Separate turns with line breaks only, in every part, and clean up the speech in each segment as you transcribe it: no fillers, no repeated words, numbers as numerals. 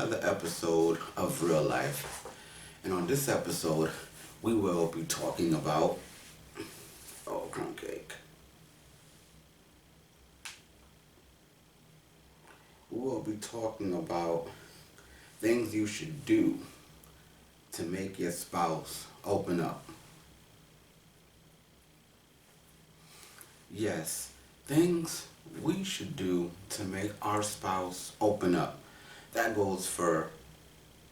another episode of Real Life. And on this episode, we will be talking about, crumb cake. We will be talking about things you should do to make your spouse open up. Yes, things we should do to make our spouse open up. That goes for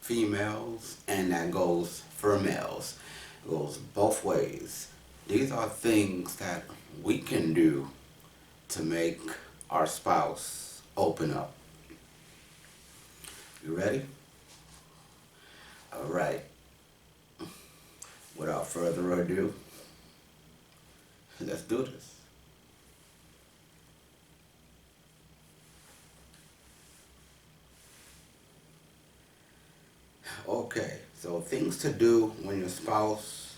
females and that goes for males. It goes both ways. These are things that we can do to make our spouse open up. You ready? Alright. Without further ado, let's do this. Okay, so things to do when your spouse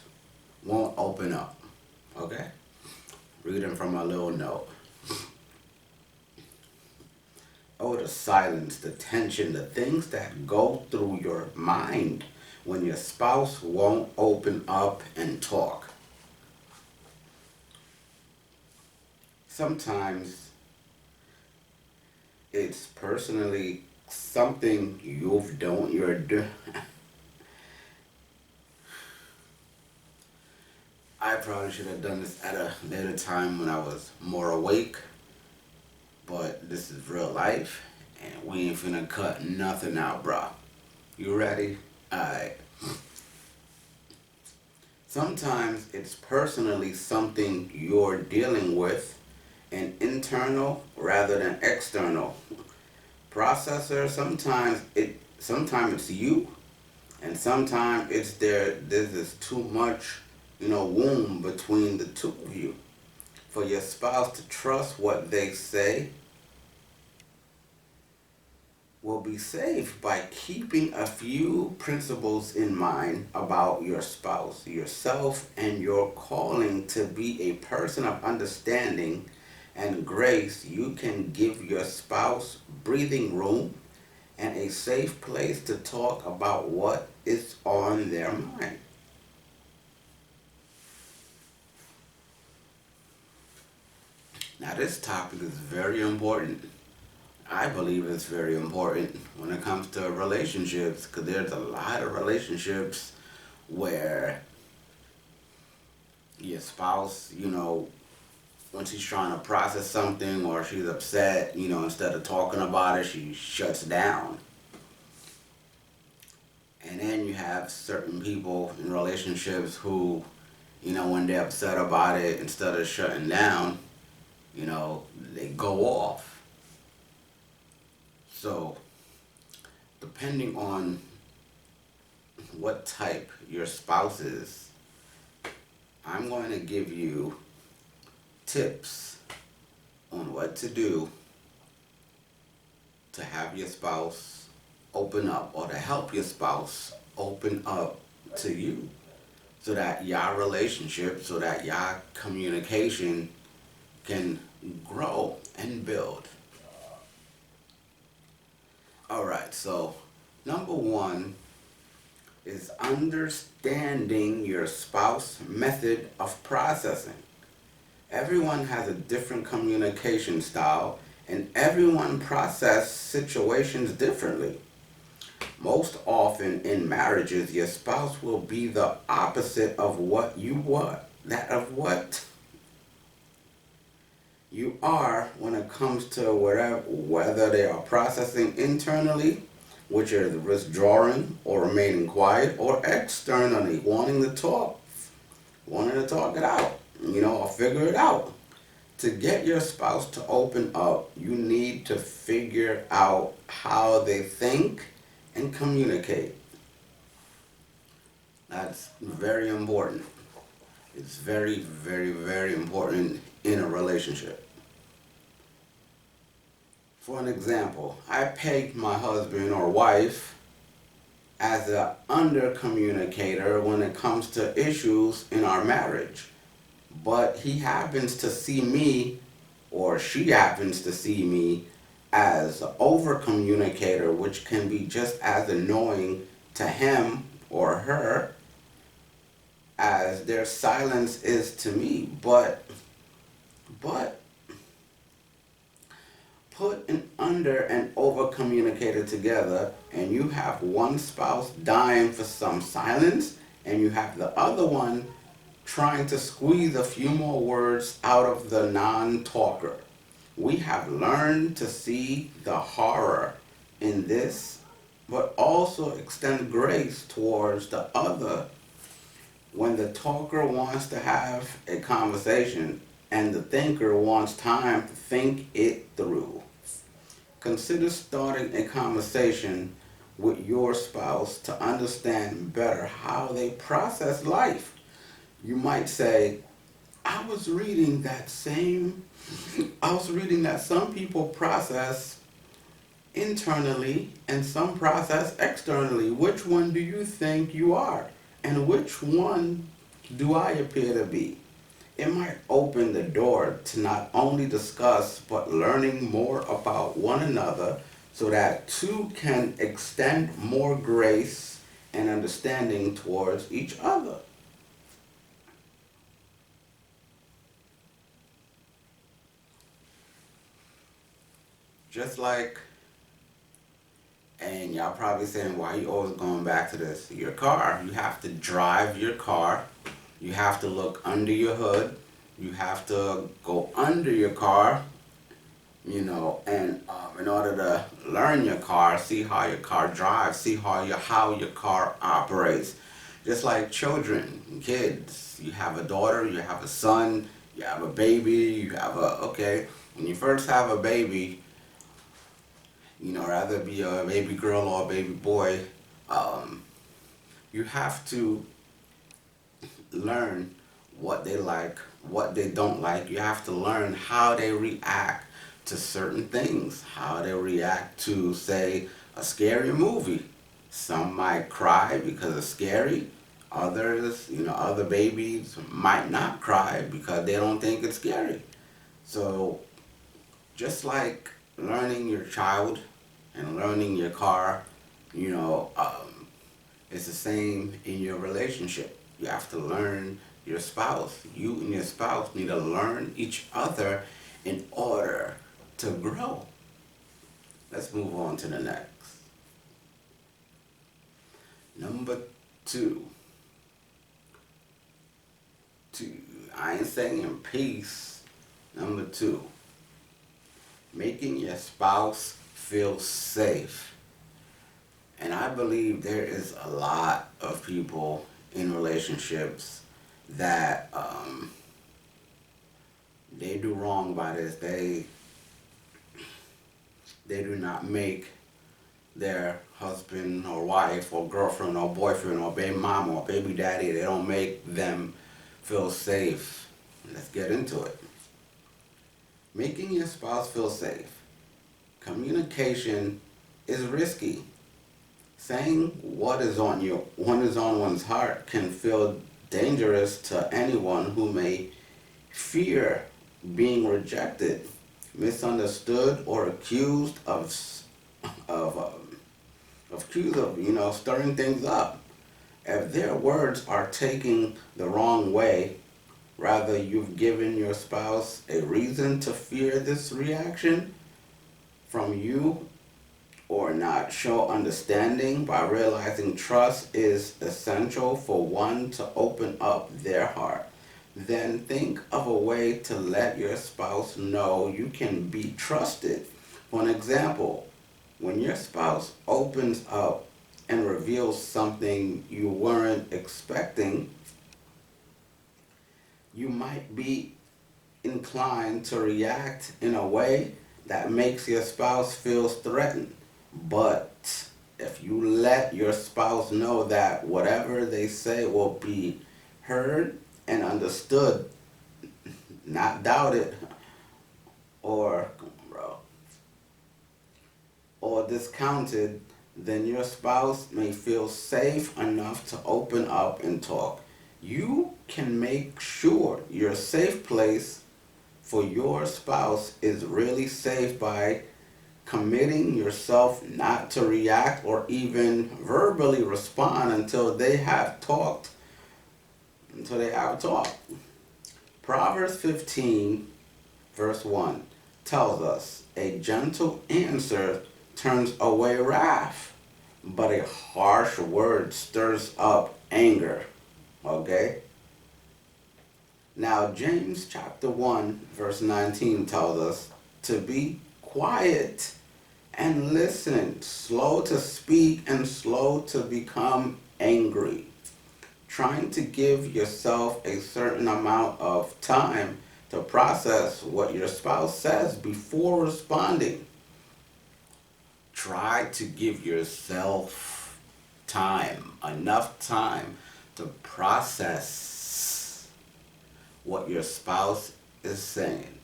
won't open up. Okay? Reading from my little note. Oh, the silence, the tension, the things that go through your mind when your spouse won't open up and talk. Sometimes it's personally something you're doing. I probably should have done this at a later time when I was more awake, but this is real life and we ain't finna cut nothing out, brah. You ready? Alright. Sometimes it's personally something you're dealing with, an internal rather than external processor. Sometimes it's you, and sometimes it's there's this too much, womb between the two of you for your spouse to trust what they say. Will be saved by keeping a few principles in mind about your spouse, yourself, and your calling to be a person of understanding and grace. You can give your spouse breathing room and a safe place to talk about what is on their mind. Now this topic is very important. I believe it's very important when it comes to relationships, because there's a lot of relationships where your spouse, when she's trying to process something or she's upset, instead of talking about it, she shuts down. And then you have certain people in relationships who, when they're upset about it, instead of shutting down, they go off. So, depending on what type your spouse is, I'm going to give you tips on what to do to have your spouse open up, or to help your spouse open up to you, so that y'all relationship, so that y'all communication can grow and build. Alright, so number one is understanding your spouse's method of processing. Everyone has a different communication style, and everyone processes situations differently. Most often in marriages, your spouse will be the opposite of what you are when it comes to whether they are processing internally, which is withdrawing or remaining quiet, or externally wanting to talk it out, or figure it out. To get your spouse to open up, you need to figure out how they think and communicate. That's very important. It's very, very, very important in a relationship. For an example, I pegged my husband or wife as an under-communicator when it comes to issues in our marriage. But he happens to see me, or she happens to see me, as an over communicator, which can be just as annoying to him or her as their silence is to me. But put an under and over communicator together, and you have one spouse dying for some silence, and you have the other one trying to squeeze a few more words out of the non-talker. We have learned to see the horror in this, but also extend grace towards the other when the talker wants to have a conversation and the thinker wants time to think it through. Consider starting a conversation with your spouse to understand better how they process life. You might say, I was reading that some people process internally and some process externally. Which one do you think you are? And which one do I appear to be? It might open the door to not only discuss but learning more about one another so that two can extend more grace and understanding towards each other. Just like, and y'all probably saying, why are you always going back to this? Your car, you have to drive your car. You have to look under your hood. You have to go under your car, and in order to learn your car, see how your car drives, see how your car operates. Just like children, kids, you have a daughter, you have a son, you have a baby, when you first have a baby, rather be a baby girl or a baby boy, you have to learn what they like, what they don't like. You have to learn how they react to certain things, how they react to, say, a scary movie. Some might cry because it's scary. Others, other babies might not cry because they don't think it's scary. So, just like learning your child and learning your car, it's the same in your relationship. You have to learn your spouse. You and your spouse need to learn each other in order to grow. Let's move on to the next. Number two. I ain't saying peace. Number two. Making your spouse feel safe. And I believe there is a lot of people in relationships that they do wrong by this. They do not make their husband or wife or girlfriend or boyfriend or baby mama or baby daddy, they don't make them feel safe. Let's get into it. Making your spouse feel safe. Communication is risky. Saying what is on one's heart can feel dangerous to anyone who may fear being rejected, misunderstood, or accused of stirring things up. If their words are taken the wrong way, rather you've given your spouse a reason to fear this reaction from you, or not show understanding by realizing trust is essential for one to open up their heart. Then think of a way to let your spouse know you can be trusted. For an example, when your spouse opens up and reveals something you weren't expecting, you might be inclined to react in a way that makes your spouse feel threatened. But if you let your spouse know that whatever they say will be heard and understood, not doubted or discounted, then your spouse may feel safe enough to open up and talk. You can make sure your safe place for your spouse is really safe by committing yourself not to react or even verbally respond until they have talked. Proverbs 15, verse 1 tells us, a gentle answer turns away wrath, but a harsh word stirs up anger. Okay? Now, James chapter 1, verse 19 tells us to be quiet and listen, slow to speak and slow to become angry. Trying to give yourself a certain amount of time to process what your spouse says before responding. Try to give yourself time, enough time to process what your spouse is saying.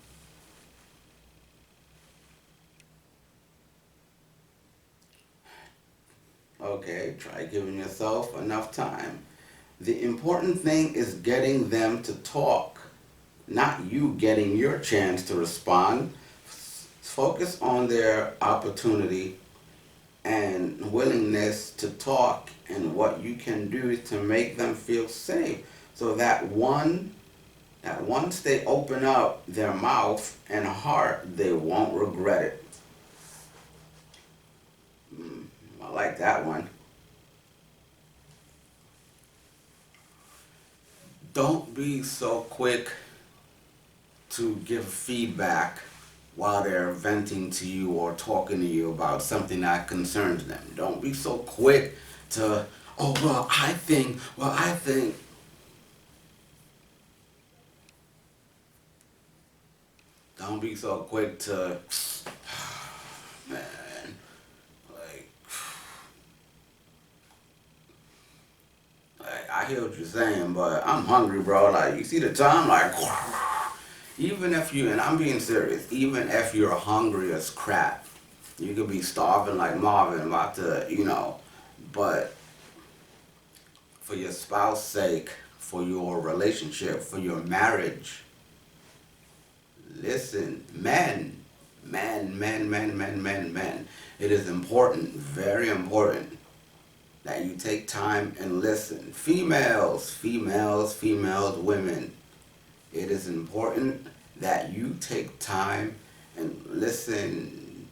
Okay, try giving yourself enough time. The important thing is getting them to talk, not you getting your chance to respond. Focus on their opportunity and willingness to talk and what you can do to make them feel safe, so that once they open up their mouth and heart, they won't regret it. I like that one. Don't be so quick to give feedback while they're venting to you or talking to you about something that concerns them. Don't be so quick to, oh, well, I think. Don't be so quick to, man, like, I hear what you're saying, but I'm hungry, bro. Like, you see the time? Like, even if you, and I'm being serious, even if you're hungry as crap, you could be starving like Marvin, about to, but for your spouse's sake, for your relationship, for your marriage, listen, men. It is important, very important, that you take time and listen. Females, women. It is important that you take time and listen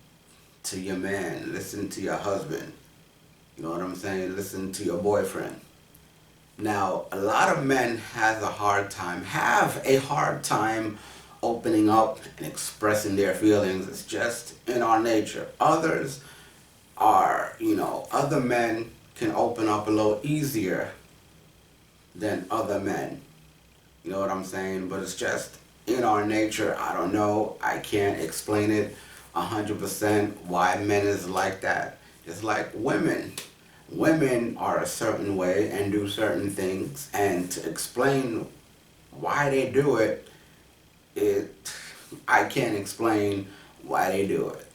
to your man, listen to your husband. You know what I'm saying? Listen to your boyfriend. Now, a lot of men have a hard time opening up and expressing their feelings. It's just in our nature. Others are, other men can open up a little easier than other men. You know what I'm saying? But it's just in our nature. I don't know. I can't explain it 100% why men is like that. It's like women. Women are a certain way and do certain things, and to explain why they do it, I can't explain why they do it.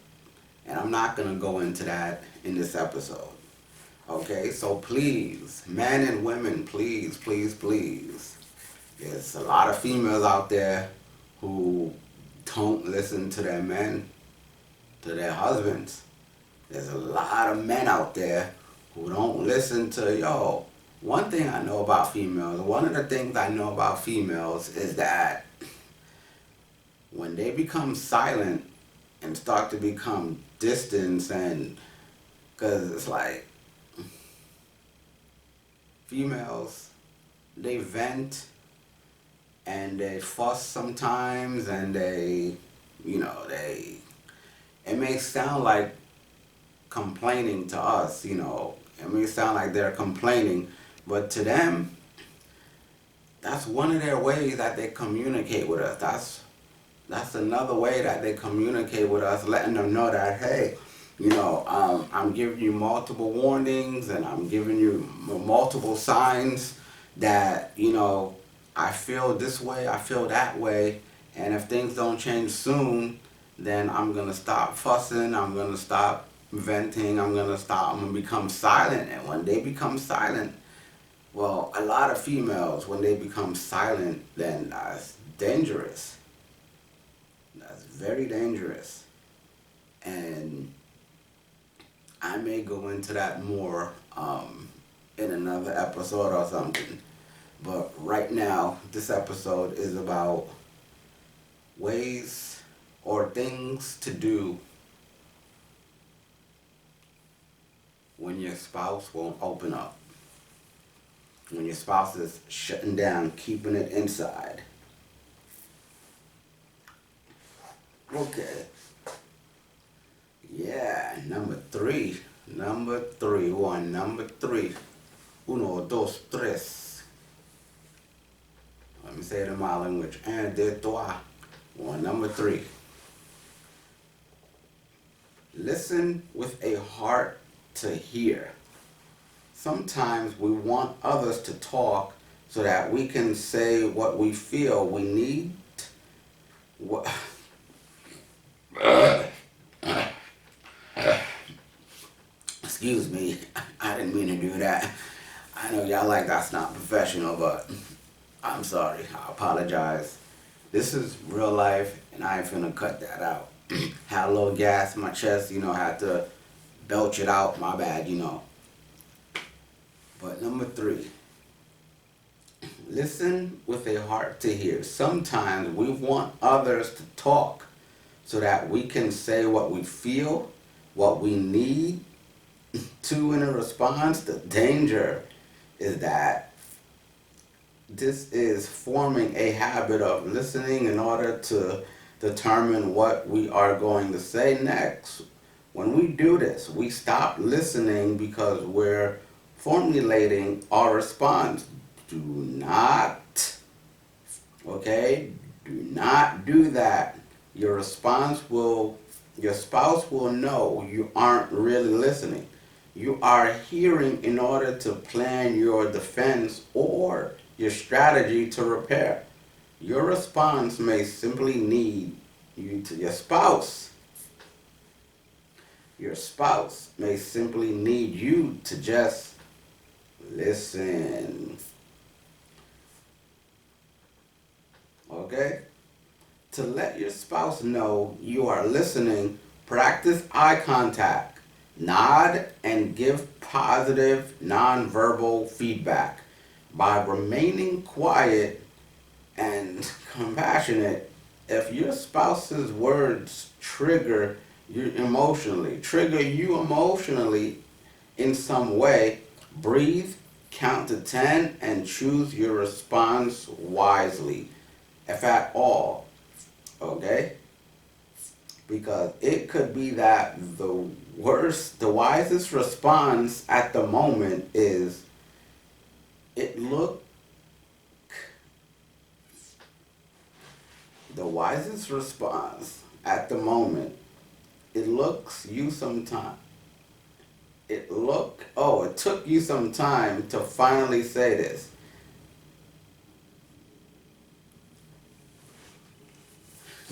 And I'm not going to go into that in this episode. Okay, so please, men and women, please. There's a lot of females out there who don't listen to their men, to their husbands. There's a lot of men out there who don't listen to, one thing I know about females, one of the things I know about females is that when they become silent and start to become distant, and because it's like females, they vent and they fuss sometimes, and it may sound like complaining to us, it may sound like they're complaining, but to them, that's one of their ways that they communicate with us. That's another way that they communicate with us, letting them know that, hey, I'm giving you multiple warnings, and I'm giving you multiple signs that, I feel this way, I feel that way, and if things don't change soon, then I'm going to stop fussing, I'm going to stop venting, I'm going to become silent. And when they become silent, well, a lot of females, when they become silent, then that's dangerous. That's very dangerous. And I may go into that more in another episode or something. But right now, this episode is about ways or things to do when your spouse won't open up. When your spouse is shutting down, keeping it inside. Okay. Yeah, number three. Number three. Number three. Uno, dos, tres. Let me say it in my language. Un, deux, trois. Number three. Listen with a heart to hear. Sometimes we want others to talk so that we can say what we feel we need. What? Excuse me, I didn't mean to do that. I know y'all like that's not professional, but I'm sorry. I apologize. This is real life, and I ain't finna cut that out. Had a little gas in my chest, had to belch it out. My bad, But number three, listen with a heart to hear. Sometimes we want others to talk so that we can say what we feel, what we need to in a response. The danger is that this is forming a habit of listening in order to determine what we are going to say next. When we do this, we stop listening because we're formulating our response. Do not do that. Your spouse will know you aren't really listening. You are hearing in order to plan your defense or your strategy to repair. Your response may simply need you to your spouse. Your spouse may simply need you to just listen. Okay? To let your spouse know you are listening, practice eye contact. Nod and give positive nonverbal feedback. By remaining quiet and compassionate, if your spouse's words trigger you emotionally in some way, breathe, count to 10, and choose your response wisely, if at all. Okay? Because it could be that the wisest response at the moment is, the wisest response at the moment, it took you some time to finally say this.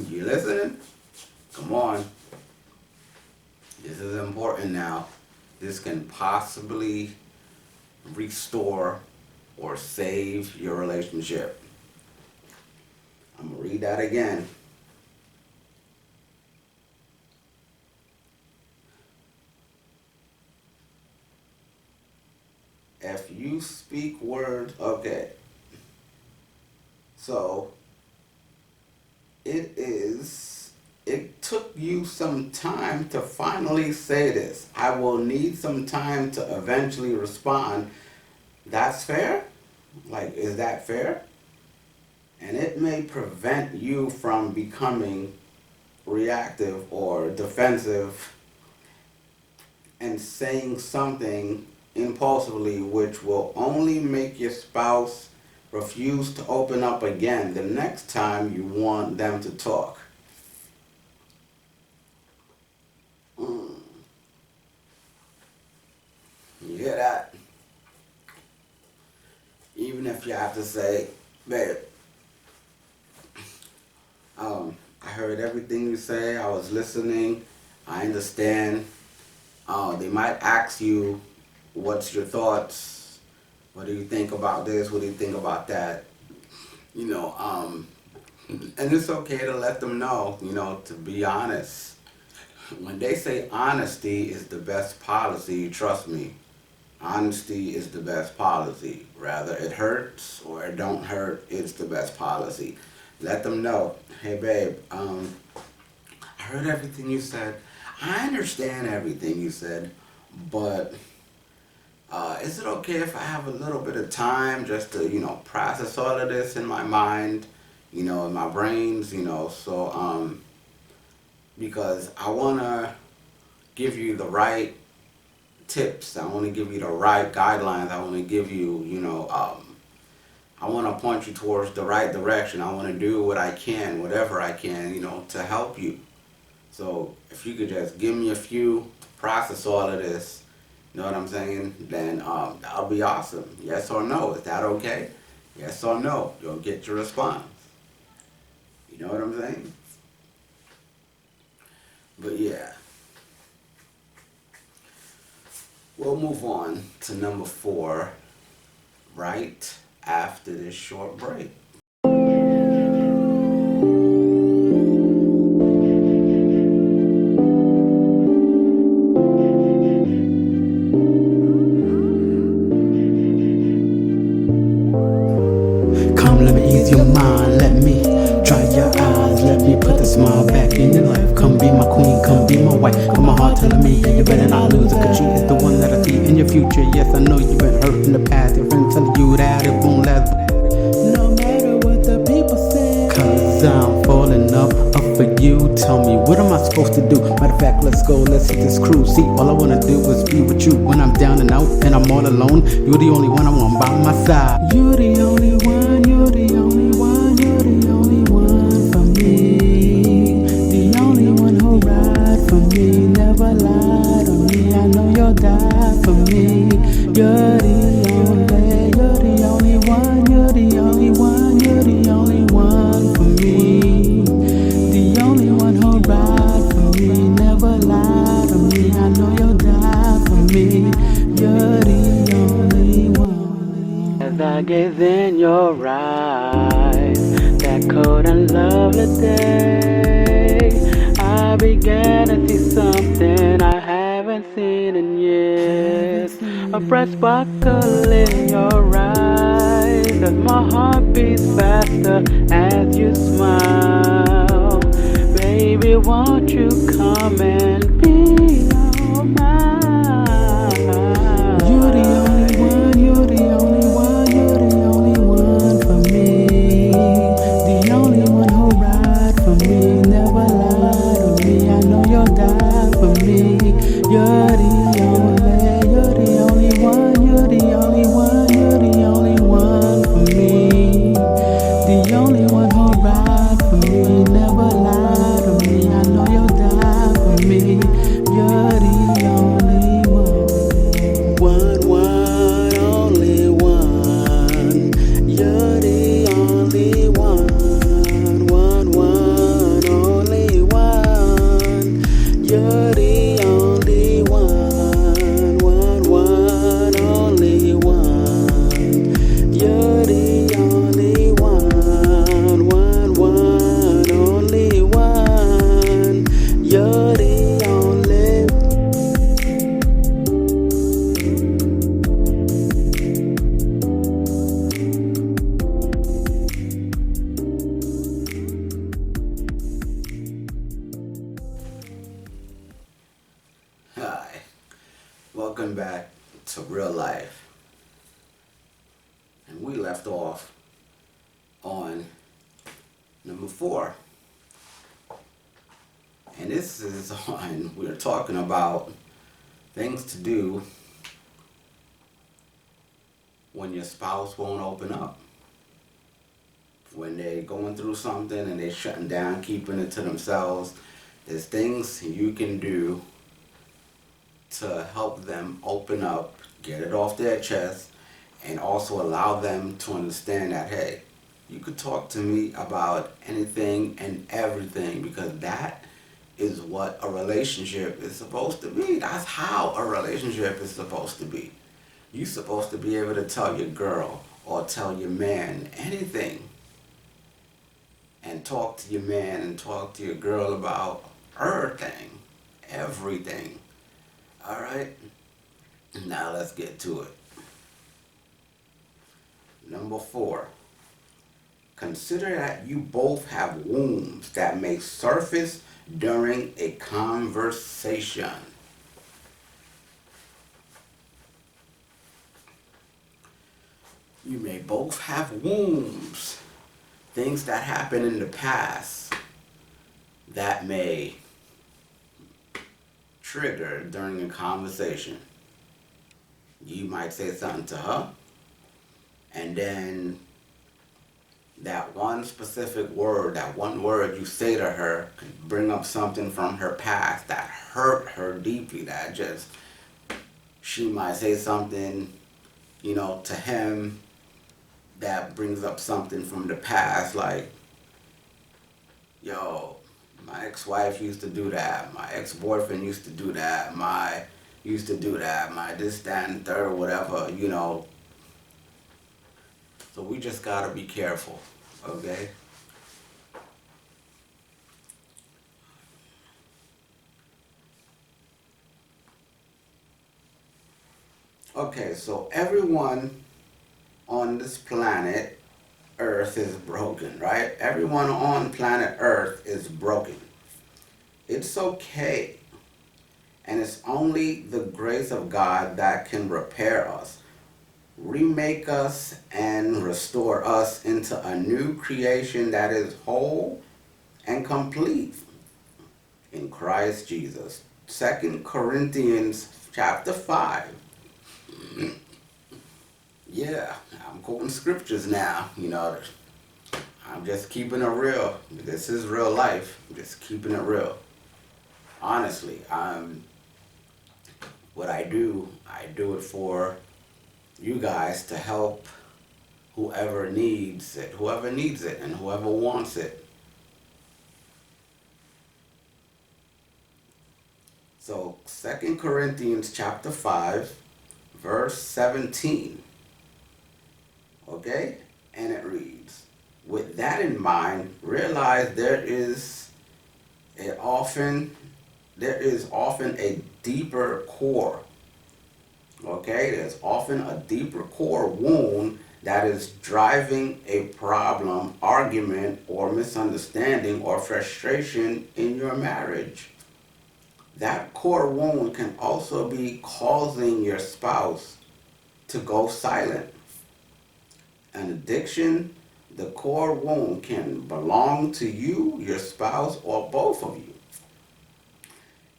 You listening? Come on. This is important now. This can possibly restore or save your relationship. I'm going to read that again. If you speak words, okay. So, it took you some time to finally say this. I will need some time to eventually respond. That's fair? Is that fair? And it may prevent you from becoming reactive or defensive and saying something impulsively, which will only make your spouse refuse to open up again the next time you want them to talk. You hear that? Even if you have to say, babe, I heard everything you say, I was listening, I understand. They might ask you, what's your thoughts? What do you think about this? What do you think about that? And it's okay to let them know, to be honest. when they say honesty is the best policy, trust me, honesty is the best policy. Rather it hurts or it don't hurt, it's the best policy. Let them know, hey babe, I heard everything you said. I understand everything you said, but is it okay if I have a little bit of time just to, process all of this in my mind, in my brains, because I want to give you the right tips. I want to give you the right guidelines. I want to give you, I want to point you towards the right direction. I want to do what I can, whatever I can, to help you. So if you could just give me a few to process all of this, you know what I'm saying? Then that'll be awesome. Yes or no? Is that okay? Yes or no? You'll get your response. You know what I'm saying? But yeah. We'll move on to number 4 right after this short break.
Come, let me ease your mind, let me dry your eyes, let me put the smile back in your life. Come be my queen, come be my wife. Come my heart telling me you better not lose it, cause she is the one that I see in your future. Yes, I know you've been hurt in the past. Your friends telling you that it won't last, no matter what the people say. Cause I'm falling up for you. Tell me, what am I supposed to do? Matter of fact, let's go, let's hit this cruise. See, all I wanna do is be with you. When I'm down and out and I'm all alone, you're the only one I want by my side. You're the only one, you're the only one, you're the only one for me. The only one who ride for me, never lie to me. I know you'll die for me. You're the only one, you're the only one, you're the only one for me. The only one who ride for me, never lie to me. I know you'll die for me. You're the only one. As I gaze in your eyes, that cold and lovely day, I began to see something I haven't seen in years. A bright sparkle in your eyes, as my heart beats faster as you smile. Baby, won't you come and be all mine? You're the only one, you're the only one, you're the only one for me. The only one who ride for me, never lie to me. I know you'll die for me. You're the only one, you're the only one, you're the only one for me. The only one who ride for me, never lie to me. I know you'll die for me. You're the only one, only one. You're the only one, only one. You're the only one, only one. You're the only one, only one. You're the only.
Hi. Welcome back to Real Life. And we left off on number 4. And this is on, we're talking about things to do when your spouse won't open up. When they're going through something and they're shutting down, keeping it to themselves, there's things you can do to help them open up, get it off their chest, and also allow them to understand that, hey, you could talk to me about anything and everything, because that is what a relationship is supposed to be. That's how a relationship is supposed to be. You're supposed to be able to tell your girl or tell your man anything, and talk to your man and talk to your girl about everything. everything. All right? Now let's get to it. Number 4. Consider that you both have wounds that may surface during a conversation. You may both have wounds, things that happened in the past that may trigger during a conversation. You might say something to her, and then that one specific word, that one word you say to her could bring up something from her past that hurt her deeply, that just, she might say something, to him that brings up something from the past, like, yo, my ex-wife used to do that, my ex-boyfriend used to do that, my this, that, and third, whatever, So we just gotta be careful, okay? Okay, so everyone on this planet Earth is broken, right? Everyone on planet Earth is broken. It's okay. And it's only the grace of God that can repair us, remake us, and restore us into a new creation that is whole and complete in Christ Jesus. 2 Corinthians chapter 5. Yeah, I'm quoting scriptures now, I'm just keeping it real. This is real life. I'm just keeping it real. Honestly, what I do it for you guys to help whoever needs it and whoever wants it. So 2 Corinthians chapter 5, verse 17. Okay? And it reads, with that in mind, realize there is often a deeper core. Okay? There's often a deeper core wound that is driving a problem, argument, or misunderstanding or frustration in your marriage. That core wound can also be causing your spouse to go silent. An addiction, the core wound can belong to you, your spouse, or both of you.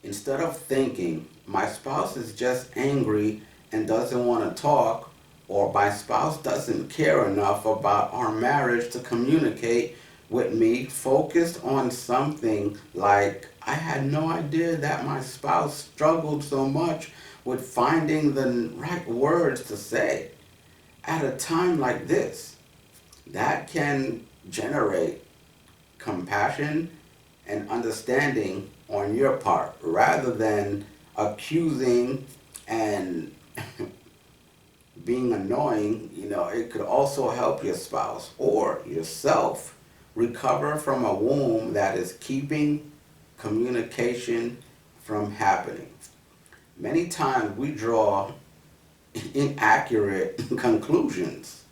Instead of thinking, my spouse is just angry and doesn't want to talk, or my spouse doesn't care enough about our marriage to communicate with me, focus on something like, I had no idea that my spouse struggled so much with finding the right words to say. At a time like this, that can generate compassion and understanding on your part, rather than accusing and being annoying. It could also help your spouse or yourself recover from a wound that is keeping communication from happening. Many times we draw inaccurate conclusions.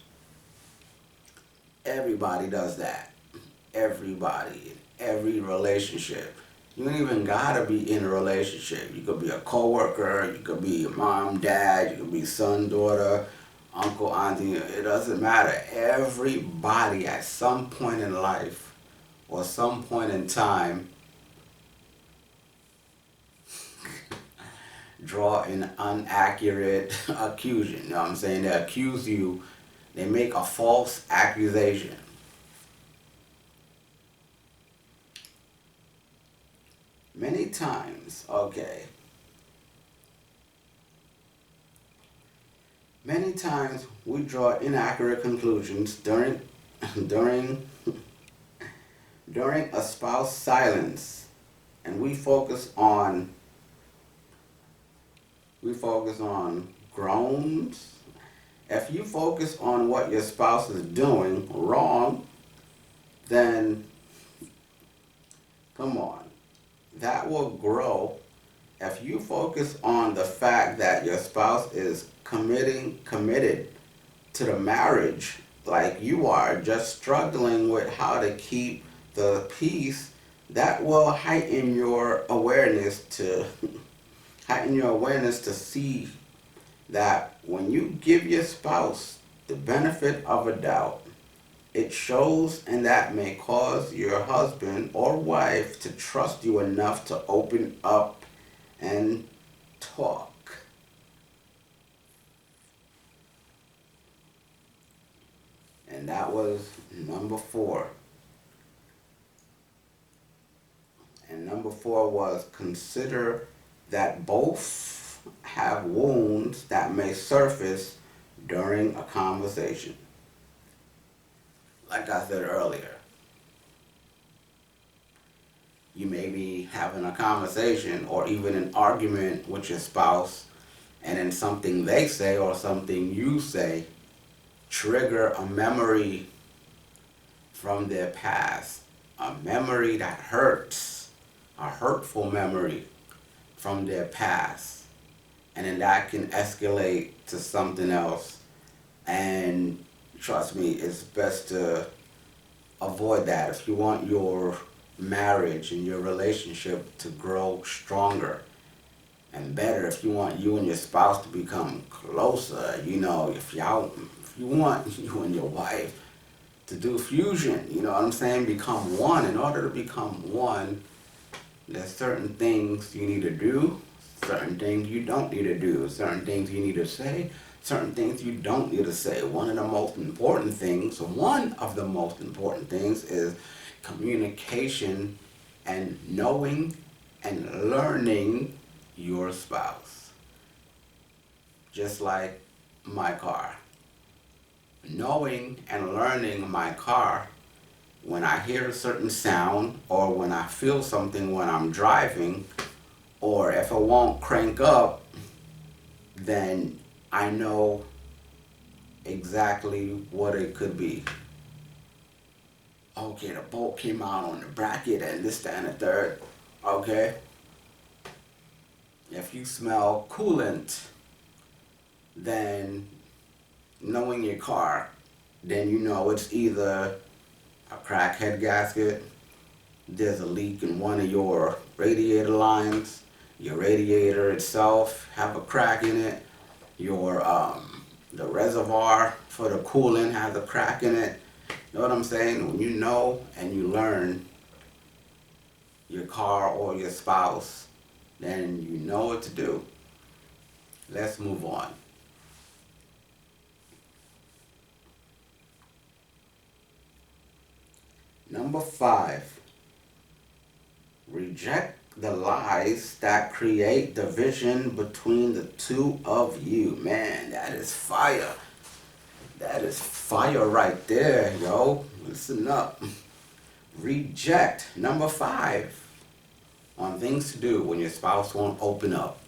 Everybody does that. Everybody, in every relationship. You don't even gotta be in a relationship. You could be a coworker, you could be your mom, dad, you could be son, daughter, uncle, auntie. It doesn't matter. Everybody at some point in life or some point in time draw an inaccurate accusation. You know what I'm saying? They accuse you, they make a false accusation. Many times we draw inaccurate conclusions during a spouse silence, and we focus on groans. If you focus on what your spouse is doing wrong, then come on, that will grow If you focus on the fact that your spouse is committed to the marriage like you are, just struggling with how to keep the peace, that will heighten your awareness to see that when you give your spouse the benefit of a doubt, it shows, and that may cause your husband or wife to trust you enough to open up and talk. And that was number 4. And number 4 was consider that both have wounds that may surface during a conversation. Like I said earlier, you may be having a conversation or even an argument with your spouse, and then something they say or something you say trigger a memory from their past, a memory that hurts, a hurtful memory from their past, and then that can escalate to something else. And trust me, it's best to avoid that if you want your marriage and your relationship to grow stronger and better. If you want you and your spouse to become closer, if you want you and your wife to do fusion, you know what I'm saying, become one. In order to become one, there's certain things you need to do, certain things you don't need to do, certain things you need to say, certain things you don't need to say. One of the most important things is communication and knowing and learning your spouse. Just like my car. Knowing and learning my car, when I hear a certain sound or when I feel something when I'm driving, or if it won't crank up, then I know exactly what it could be. Okay, the bolt came out on the bracket and this, that, and the third. Okay. If you smell coolant, then knowing your car, then you know it's either a cracked head gasket, there's a leak in one of your radiator lines, your radiator itself have a crack in it, your the reservoir for the coolant has a crack in it. You know what I'm saying? When you know and you learn your car or your spouse, then you know what to do. Let's move on. Number 5, reject the lies that create division between the two of you. Man, that is fire. That is fire right there, yo. Listen up. Reject. Number 5 on things to do when your spouse won't open up.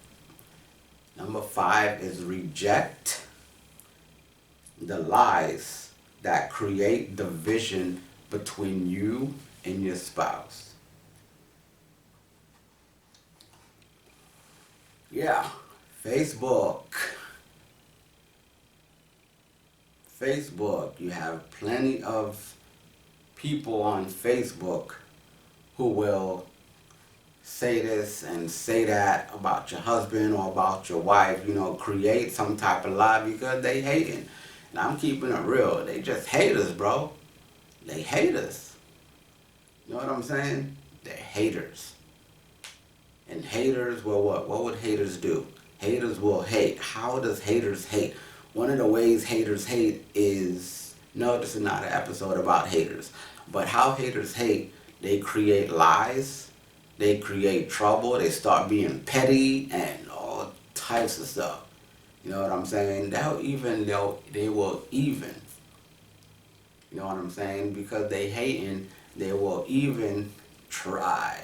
Number 5 is reject the lies that create division between you and your spouse. Yeah, Facebook. You have plenty of people on Facebook who will say this and say that about your husband or about your wife, create some type of lie because they hating. And I'm keeping it real. They just haters, bro. They hate us. You know what I'm saying? They're haters. And haters, well, what would haters do? Haters will hate. How does haters hate? One of the ways haters hate is, no, this is not an episode about haters, but how haters hate, they create lies, they create trouble, they start being petty and all types of stuff. You know what I'm saying? They will even. You know what I'm saying? Because they hating, they will even try.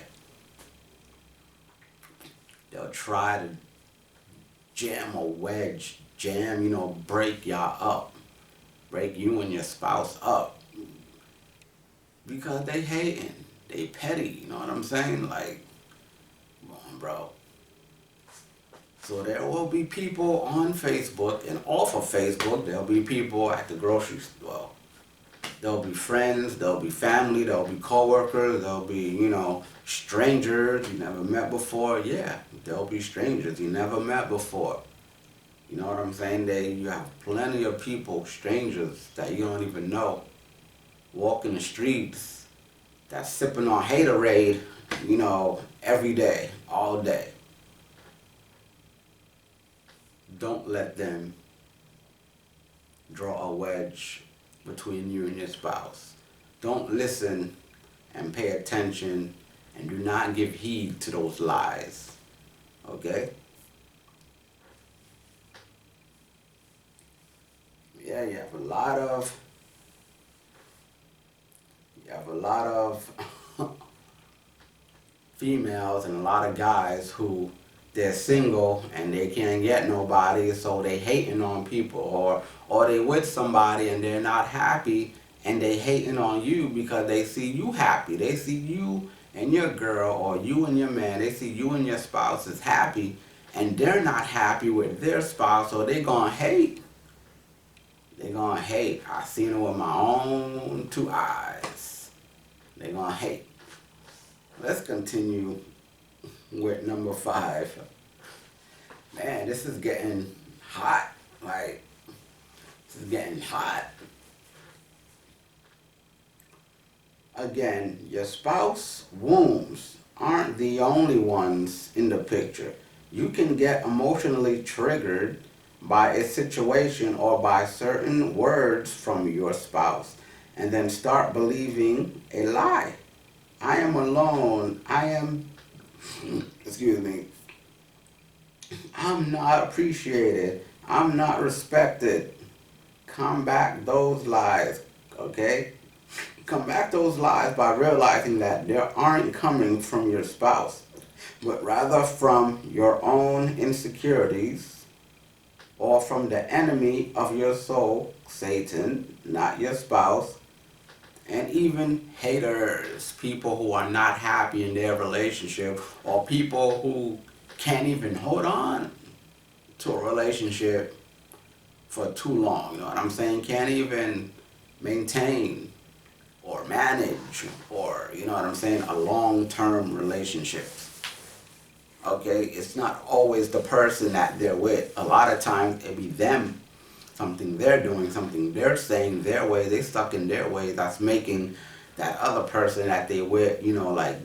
They'll try to break y'all up. Break you and your spouse up. Because they hating. They petty. You know what I'm saying? Like, come on, bro. So there will be people on Facebook, and off of Facebook, there'll be people at the grocery store. There'll be friends, there'll be family, there'll be coworkers, there'll be, strangers you never met before. Yeah, there'll be strangers you never met before. You know what I'm saying? You have plenty of people, strangers that you don't even know, walking the streets, that's sipping on haterade, every day, all day. Don't let them draw a wedge between you and your spouse. Don't listen and pay attention, and do not give heed to those lies. Okay? Yeah, you have a lot of females and a lot of guys who they're single and they can't get nobody, so they hating on people, or they with somebody and they're not happy and they hating on you because they see you happy. They see you and your girl, or you and your man, they see you and your spouse is happy, and they're not happy with their spouse, so they gonna hate. They gonna hate. I seen it with my own two eyes. They gonna hate. Let's continue with number 5. Man, this is getting hot. This is getting hot. Again, your spouse wounds aren't the only ones in the picture. You can get emotionally triggered by a situation or by certain words from your spouse, and then start believing a lie. I am alone. I'm not appreciated. I'm not respected. Combat those lies, okay? Combat those lies by realizing that they aren't coming from your spouse, but rather from your own insecurities, or from the enemy of your soul, Satan, not your spouse. And even haters, people who are not happy in their relationship, or people who can't even hold on to a relationship for too long, you know what I'm saying? Can't even maintain or manage, or, you know what I'm saying, a long-term relationship. Okay, it's not always the person that they're with. A lot of times it be them, something they're doing, something they're saying their way, they stuck in their way, that's making that other person that they with,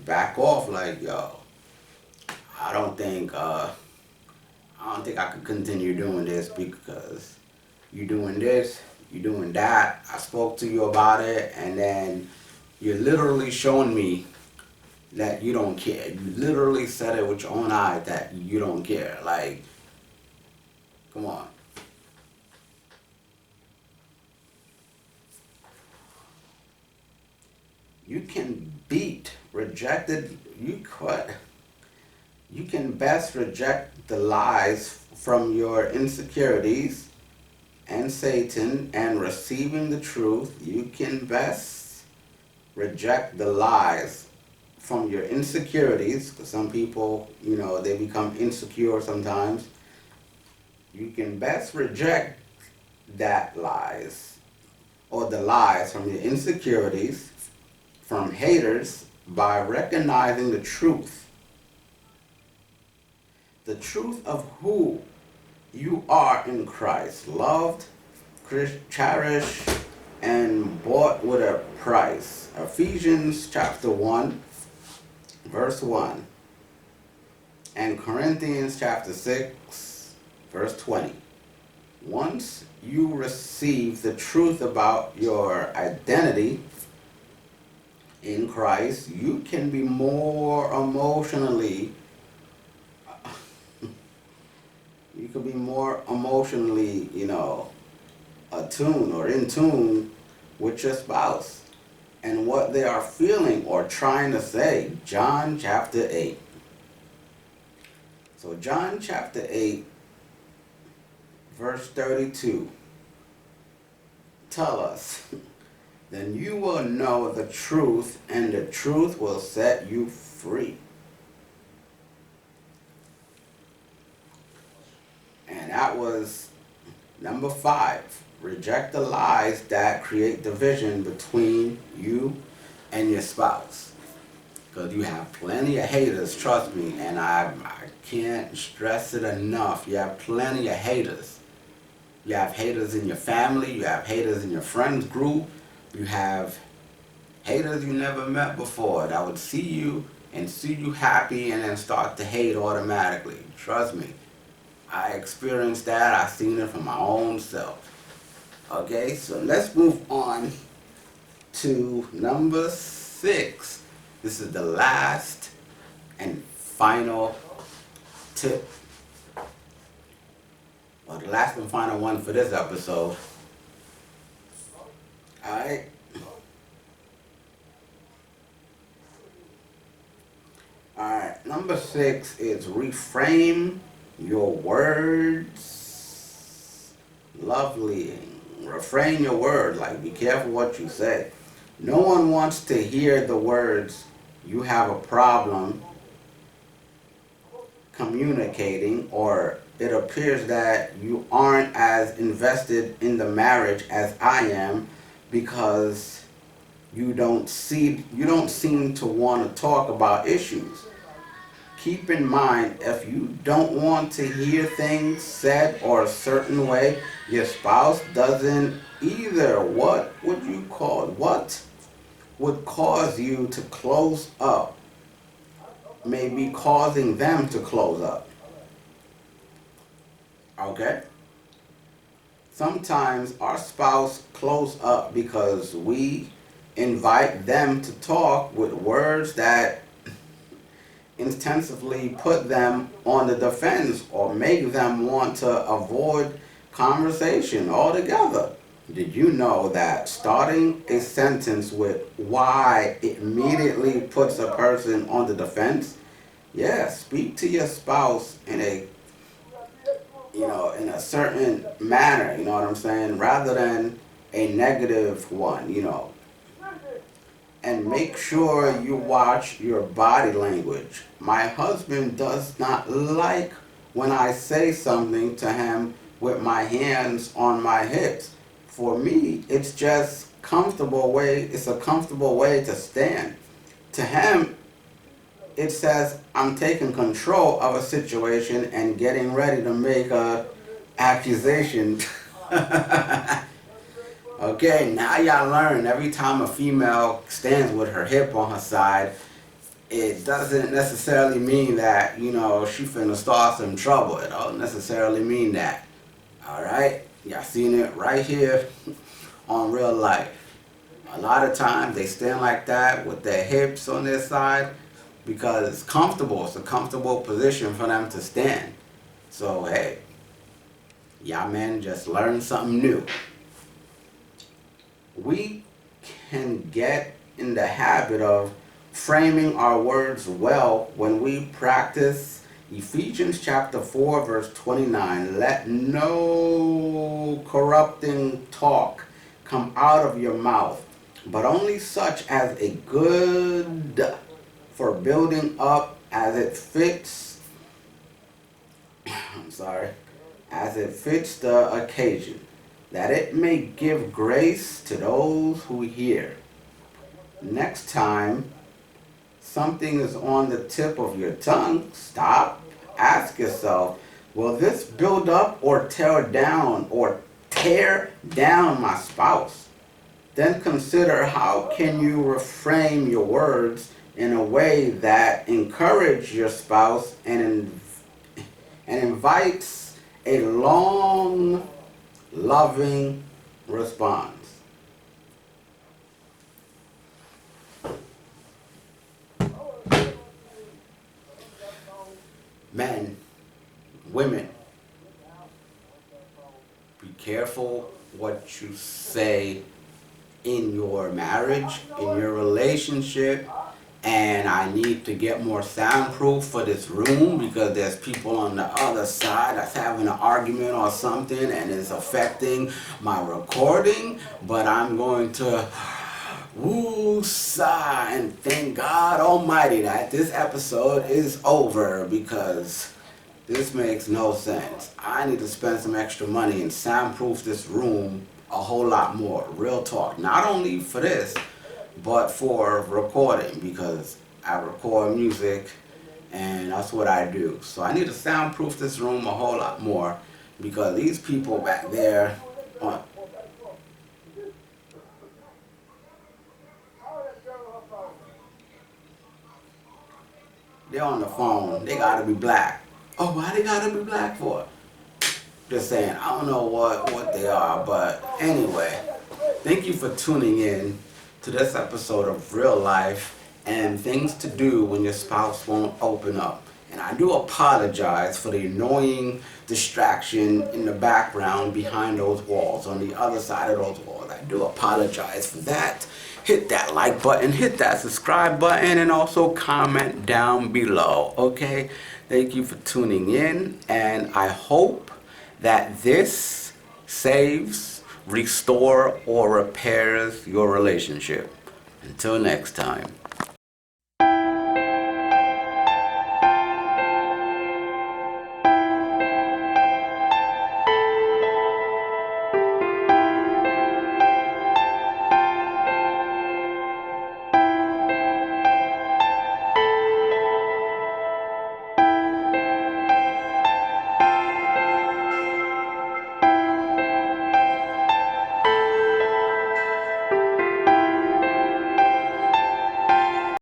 back off, yo, I don't think I could continue doing this because you doing this, you doing that. I spoke to you about it, and then you're literally showing me that you don't care. You literally said it with your own eyes that you don't care. Come on. You can you can best reject the lies from your insecurities and Satan and receiving the truth. You can best reject the lies from your insecurities, because some people, they become insecure sometimes. You can best reject that lies, or the lies from your insecurities, from haters, by recognizing the truth. The truth of who you are in Christ, loved, cherished, and bought with a price. Ephesians chapter 1, verse 1. And Corinthians chapter 6, verse 20. Once you receive the truth about your identity in Christ, you can be more emotionally attuned or in tune with your spouse and what they are feeling or trying to say. John chapter 8. So John chapter 8, verse 32, tell us, then you will know the truth, and the truth will set you free. Number 5, reject the lies that create division between you and your spouse. Because you have plenty of haters, trust me, and I can't stress it enough. You have plenty of haters. You have haters in your family, you have haters in your friends group, you have haters you never met before that would see you and see you happy and then start to hate automatically. Trust me. I experienced that. I've seen it from my own self. Okay, so let's move on to number 6. This is the last and final tip. Well, the last and final one for this episode. Alright. Alright, number 6 is reframe your words. Lovely. Reframe your words. Like, be careful what you say. No one wants to hear the words, "you have a problem communicating," or "it appears that you aren't as invested in the marriage as I am because you don't seem to want to talk about issues." Keep in mind, if you don't want to hear things said or a certain way, your spouse doesn't either. What would cause you to close up? Maybe causing them to close up. Okay? Sometimes our spouse close up because we invite them to talk with words that intensively put them on the defense or make them want to avoid conversation altogether. Did you know that starting a sentence with "why" immediately puts a person on the defense? Yeah, speak to your spouse in a certain manner, you know what I'm saying, rather than a negative one, And make sure you watch your body language. My husband does not like when I say something to him with my hands on my hips. For me, it's just it's a comfortable way to stand. To him, it says I'm taking control of a situation and getting ready to make a accusation. Okay, now y'all learn, every time a female stands with her hip on her side, it doesn't necessarily mean that, she finna start some trouble. It don't necessarily mean that. Alright? Y'all seen it right here on real life. A lot of times they stand like that with their hips on their side because it's comfortable. It's a comfortable position for them to stand. So, hey, y'all men just learned something new. We can get in the habit of framing our words well when we practice Ephesians chapter 4 verse 29. Let no corrupting talk come out of your mouth, but only such as a good for building up as it fits the occasion, that it may give grace to those who hear. Next time something is on the tip of your tongue, stop, ask yourself, will this build up or tear down my spouse? Then consider, how can you reframe your words in a way that encourages your spouse and invites a long, loving response. Men, women, be careful what you say in your marriage, in your relationship. And I need to get more soundproof for this room because there's people on the other side that's having an argument or something and it's affecting my recording. But I'm going to woo-sigh and thank God Almighty that this episode is over, because This makes no sense. I need to spend some extra money and soundproof this room a whole lot more. Real talk. Not only for this, but for recording, because I record music and that's what I do. So I need to soundproof this room a whole lot more, because these people back there on they're on the phone. They gotta be black. Oh, why they gotta be black for? Just saying, I don't know what they are, but anyway, thank you for tuning in to this episode of Real Life and Things to Do When Your Spouse Won't Open Up. And I do apologize for the annoying distraction in the background behind those walls, on the other side of those walls. I do apologize for that. Hit that like button, hit that subscribe button, and also comment down below, okay? Thank you for tuning in, and I hope that this saves, restore, or repairs your relationship. Until next time.